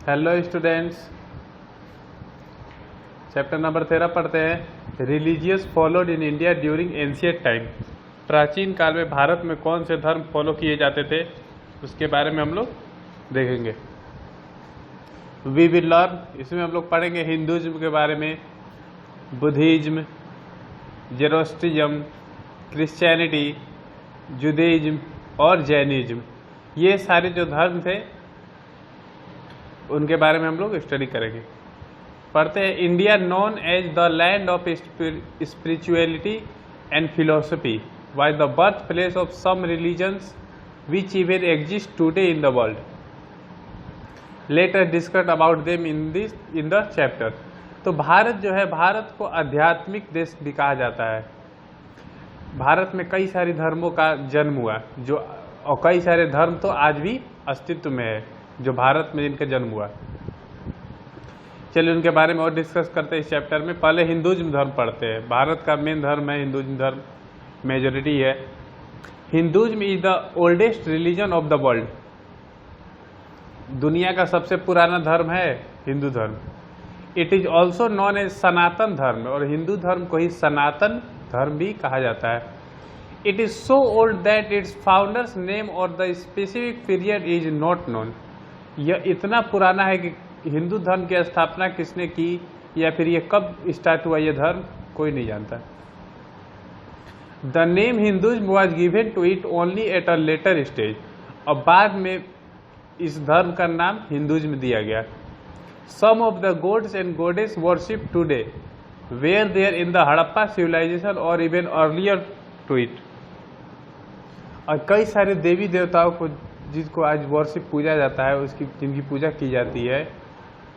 Hello students, chapter number 13 पढ़ते हैं। Religious followed in India during ancient time. प्राचीन काल में भारत में कौन से धर्म फॉलो किए जाते थे उसके बारे में हम लोग देखेंगे। वी विल लर्न, इसमें हम लोग पढ़ेंगे हिंदुज्म के बारे में, बुद्धिज्म, जेरोस्ट्रिज्म, क्रिश्चियनिटी, जुदाइज्म और जैनिज्म। ये सारे जो धर्म थे उनके बारे में हम लोग स्टडी करेंगे। पढ़ते हैं। India known as the land of spirituality and philosophy was the birth place of some religions which even exist today in the world. Let us discuss about them in the chapter. तो भारत जो है, भारत को आध्यात्मिक देश भी कहा जाता है। भारत में कई सारे धर्मों का जन्म हुआ और कई सारे धर्म तो आज भी अस्तित्व में है जो भारत में जिनका जन्म हुआ। चलिए उनके बारे में और डिस्कस करते हैं इस चैप्टर में। पहले हिंदुज्म धर्म पढ़ते हैं। भारत का मेन धर्म है हिंदुज्म धर्म, मेजोरिटी है। Hinduism is the oldest religion of the world. दुनिया का सबसे पुराना धर्म है हिंदू धर्म। It is also known as Sanatan Dharma, और हिंदू धर्म को ही सनातन धर्म भी कहा जाता है। It is so old that its founder's name और the specific period is not known. यह इतना पुराना है कि हिंदू धर्म की स्थापना किसने की या फिर ये कब स्टार्ट हुआ, यह धर्म कोई नहीं जानता। The name Hinduism was given to it only at a later stage. और बाद में इस धर्म का नाम हिंदुज्म दिया गया। Some of the gods and goddess worship today were there in the Harappa civilization और इवन अर्लियर टू इट। और कई सारे देवी देवताओं को जिसको आज वर्शिप पूजा जाता है, उसकी जिनकी पूजा की जाती है,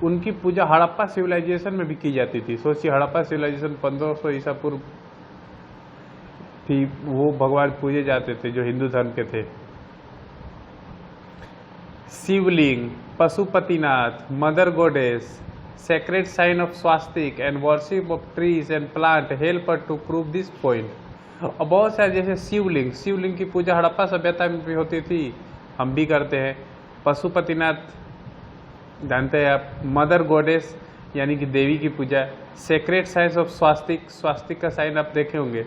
उनकी पूजा हड़प्पा सिविलाइजेशन में भी की जाती थी। सोचिए, हड़प्पा सिविलाइजेशन 1500 ईसा पूर्व थी, वो भगवान पूजे जाते थे जो हिंदू धर्म के थे। Shivling, Pashupatinath, mother goddess, sacred sign of swastik and worship of trees and plant help to prove this point। और बहुत सारे जैसे शिवलिंग की पूजा हड़प्पा सभ्यता में भी होती थी, हम भी करते हैं। पशुपतिनाथ जानते हैं आप, मदर गॉडेस यानी कि देवी की पूजा, सेक्रेट साइंस ऑफ स्वास्तिक का साइन आप देखे होंगे,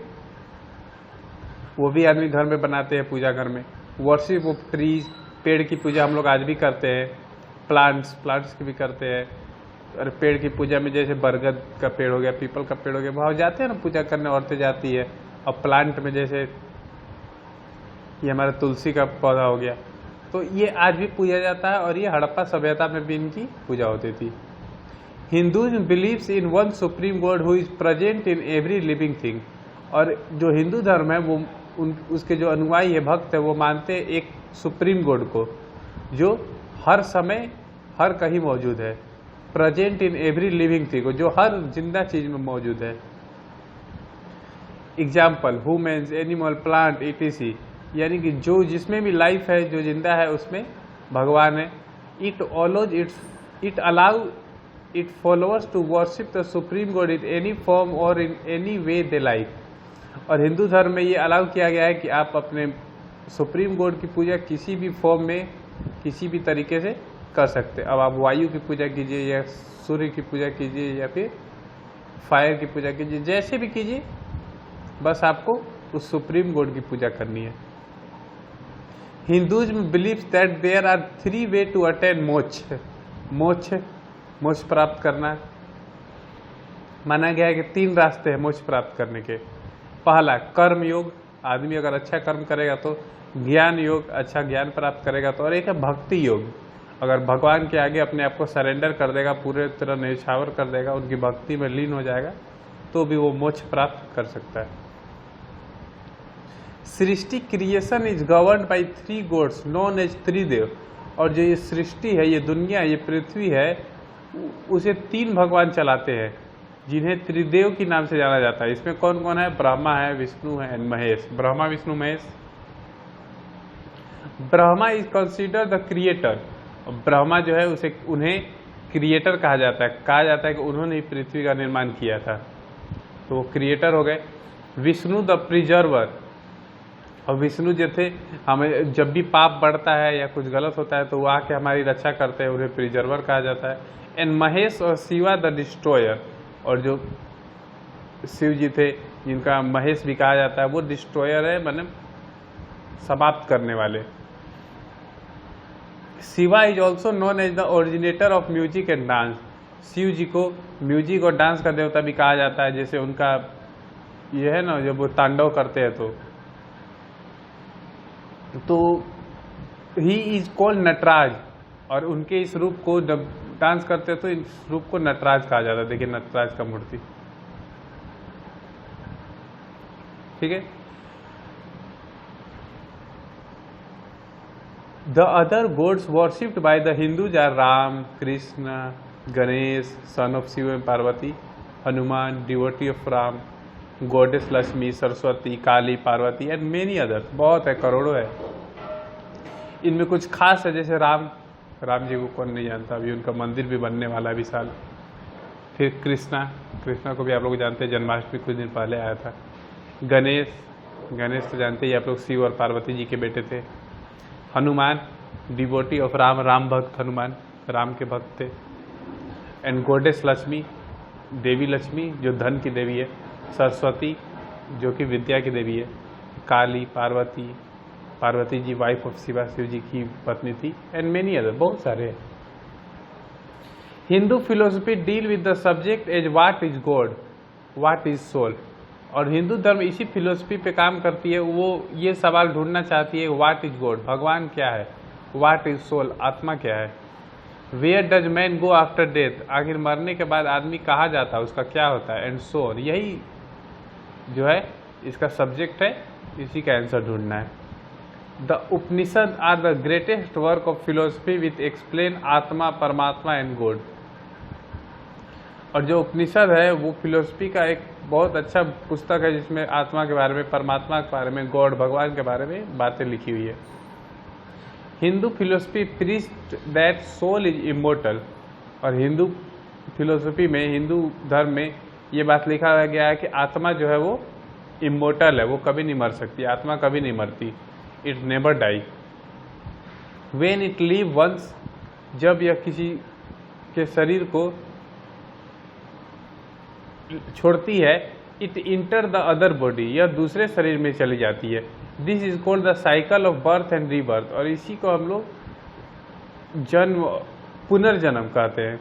वो भी आदमी घर में बनाते हैं पूजा घर में। वर्शिप ऑफ ट्रीज, पेड़ की पूजा हम लोग आज भी करते हैं। प्लांट्स की भी करते हैं। और पेड़ की पूजा में जैसे बरगद का पेड़ हो गया, पीपल का पेड़ हो गया, वहाँ जाते हैं ना पूजा करने, औरतें जाती है। और प्लांट में जैसे ये हमारा तुलसी का पौधा हो गया, तो ये आज भी पूजा जाता है। और ये हड़प्पा सभ्यता में भी इनकी पूजा होती थी। Hinduism believes in one supreme God who is present in every living thing. और जो हिंदू धर्म है वो उसके जो अनुयायी है, भक्त है, वो मानते हैं एक सुप्रीम गॉड को जो हर समय हर कहीं मौजूद है। Present in every living thing, जो हर जिंदा चीज में मौजूद है। Example, humans, animal, plant, etc., यानी कि जो जिसमें भी लाइफ है, जो जिंदा है, उसमें भगवान है। It allow it followers to worship the supreme god in any form और in any way they like. और हिंदू धर्म में ये अलाउ किया गया है कि आप अपने सुप्रीम गॉड की पूजा किसी भी फॉर्म में, किसी भी तरीके से कर सकते। अब आप वायु की पूजा कीजिए या सूर्य की पूजा कीजिए या फिर फायर की पूजा कीजिए, जैसे भी कीजिए, बस आपको उस सुप्रीम गॉड की पूजा करनी है। Hinduism believes that there are 3 way to attain moksha प्राप्त करना। माना गया है कि 3 रास्ते हैं मोक्ष प्राप्त करने के। पहला कर्म योग, आदमी अगर अच्छा कर्म करेगा तो। ज्ञान योग, अच्छा ज्ञान प्राप्त करेगा तो। और एक है भक्ति योग, अगर भगवान के आगे अपने आप को सरेंडर कर देगा, पूरे तरह न्यौछावर कर देगा, उनकी भक्ति में लीन हो जाएगा, तो भी वो मोक्ष प्राप्त कर सकता है। सृष्टि, creation is governed by 3 gods known as Tridev. और जो ये सृष्टि है, ये दुनिया, ये पृथ्वी है, उसे 3 भगवान चलाते हैं जिन्हें त्रिदेव की नाम से जाना जाता है। इसमें कौन कौन है? ब्रह्मा है, विष्णु है and Mahesh. Brahma, Vishnu, Mahesh. Brahma is consider the creator. Brahma जो है उन्हें क्रिएटर कहा जाता है कि उन्होंने ही पृथ्वी का निर्माण किया था, तो वो क्रिएटर हो गए। विष्णु द प्रिजर्वर, और विष्णु जो थे, हमें जब भी पाप बढ़ता है या कुछ गलत होता है तो वो आके हमारी रक्षा करते हैं, उन्हें प्रिजर्वर कहा जाता है। एंड महेश और शिवा द डिस्ट्रॉयर, और जो शिव जी थे जिनका महेश भी कहा जाता है, वो डिस्ट्रॉयर है, मतलब समाप्त करने वाले। Shiva is also known as the originator of music and dance. Shiv ji को म्यूजिक और डांस का देवता भी कहा जाता है, जैसे उनका ये है ना, जब वो तांडव करते हैं तो ही इज कॉल्ड नटराज, और उनके इस रूप को जब डांस करते हैं तो इस रूप को नटराज कहा जाता है। देखिए नटराज का मूर्ति, ठीक है। The other gods worshipped by the Hindus are Ram, Krishna, Ganesh, son of Shiva and Parvati, Hanuman, devotee of Ram, goddess Lakshmi, Saraswati, Kali, Parvati and many others। बहुत है, करोड़ों है। इनमें कुछ खास है, जैसे राम जी को कौन नहीं जानता, अभी उनका मंदिर भी बनने वाला है विशाल। फिर कृष्णा को भी आप लोग जानते हैं, जन्माष्टमी कुछ दिन पहले आया था। गणेश तो जानते ही आप लोग, शिव और पार्वती जी के बेटे थे। हनुमान, डिवोटी ऑफ राम भक्त हनुमान, राम के भक्त थे। एंड गॉडेस लक्ष्मी, देवी लक्ष्मी जो धन की देवी है। सरस्वती जो कि विद्या की देवी है। काली, पार्वती जी वाइफ ऑफ शिव जी की पत्नी थी। एंड मेनी अदर, बहुत सारे हैं। Hindu philosophy deal with the subject as what is god, what is soul. और हिंदू धर्म इसी फिलोसफी पे काम करती है, वो ये सवाल ढूंढना चाहती है, व्हाट इज गॉड, भगवान क्या है, व्हाट इज सोल, आत्मा क्या है। Where does man go after death, आखिर मरने के बाद आदमी कहाँ जाता है, उसका क्या होता है। एंड सो ऑन, यही जो है इसका सब्जेक्ट है, इसी का आंसर ढूंढना है। The Upanishad are the greatest work of philosophy with explain atma, paramatma and God. और जो उपनिषद है वो फिलोसफी का एक बहुत अच्छा पुस्तक है, जिसमें आत्मा के बारे में, परमात्मा के बारे में, गॉड भगवान के बारे में बातें लिखी हुई है। Hindu philosophy preached that soul is immortal. और हिंदू फिलोसफी में, हिंदू धर्म में ये बात लिखा गया है कि आत्मा जो है वो इमोर्टल है, वो कभी नहीं मर सकती, आत्मा कभी नहीं मरती। It never die. When it leave once, जब यह किसी के शरीर को छोड़ती है, it enter the other body, यह दूसरे शरीर में चली जाती है। This is called the cycle of birth and rebirth. और इसी को हम लोग पुनर्जन्म कहते हैं।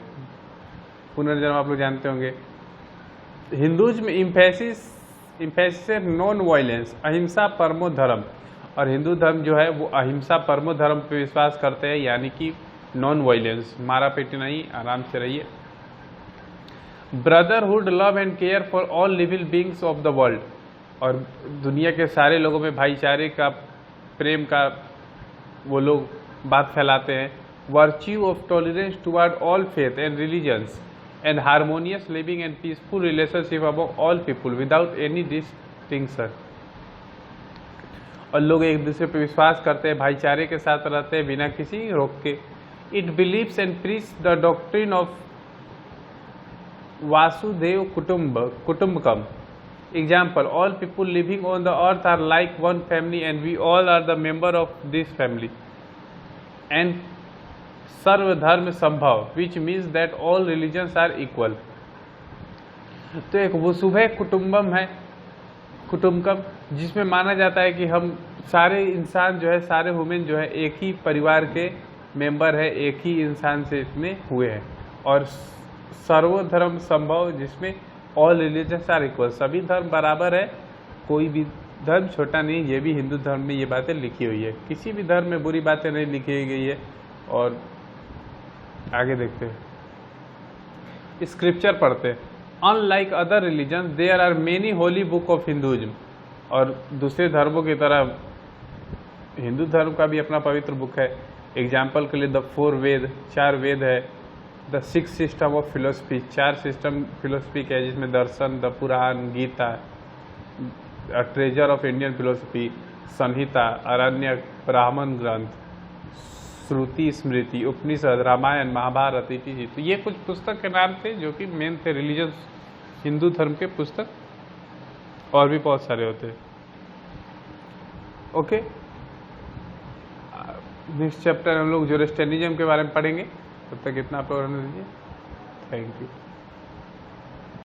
पुनर्जन्म आप लोग जानते होंगे। हिंदुज़्म में इम्फेसिस है नॉन वायलेंस, अहिंसा परमो धर्म। और हिंदू धर्म जो है वो अहिंसा परमो धर्म पे विश्वास करते हैं, यानी कि नॉन वायलेंस, मारा पेटी नहीं, आराम से रहिए। Brotherhood, love and care for all living beings of the world. और दुनिया के सारे लोगों में भाईचारे का, प्रेम का वो लोग बात फैलाते हैं। Virtue of tolerance toward all faith and religions and harmonious living and peaceful relationship among all people without any distinction. और लोग एक दूसरे पर विश्वास करते हैं, भाईचारे के साथ रहते हैं बिना किसी रोक के। It believes and preach the doctrine of Vasudeva Kutumbakam. Example, all people living on the earth are like one family and we all are the member of this family. And सर्वधर्म संभव, which means that all religions are equal. तो एक वसुधैव कुटुम्बकम है, कुटुम्बकम, जिसमें माना जाता है कि हम सारे इंसान जो है, सारे ह्यूमन जो है एक ही परिवार के मेंबर है, एक ही इंसान से इसमें हुए हैं। और सर्वधर्म संभव, जिसमें ऑल रिलीजन्स आर इक्वल, सभी धर्म बराबर है, कोई भी धर्म छोटा नहीं। ये भी हिंदू धर्म में ये बातें लिखी हुई है, किसी भी धर्म में बुरी बातें नहीं लिखी गई है। और आगे देखते हैं, स्क्रिप्चर पढ़ते हैं। Unlike other religion there are many holy book of Hinduism. और दूसरे धर्मों की तरह हिंदू धर्म का भी अपना पवित्र बुक है। एग्जाम्पल के लिए द 4 वेद, 4 वेद है। The 6 system of philosophy, 4 system philosophy के है, जिसमें दर्शन, the Puran, Gita, treasure of Indian philosophy, Samhita, Aranyak, Brahmana ग्रंथ, श्रुति, स्मृति, उपनिषद, रामायण, महाभारत इत्यादि। तो ये कुछ पुस्तक के नाम थे जो कि मेन थे रिलीजियस हिंदू धर्म के पुस्तक, और भी बहुत सारे होते हैं। ओके, नेक्स्ट चैप्टर हम लोग ज़ोरोस्ट्रियनिज्म के बारे में पढ़ेंगे। तब तक इतना आप लोग रहने दीजिए। Thank you.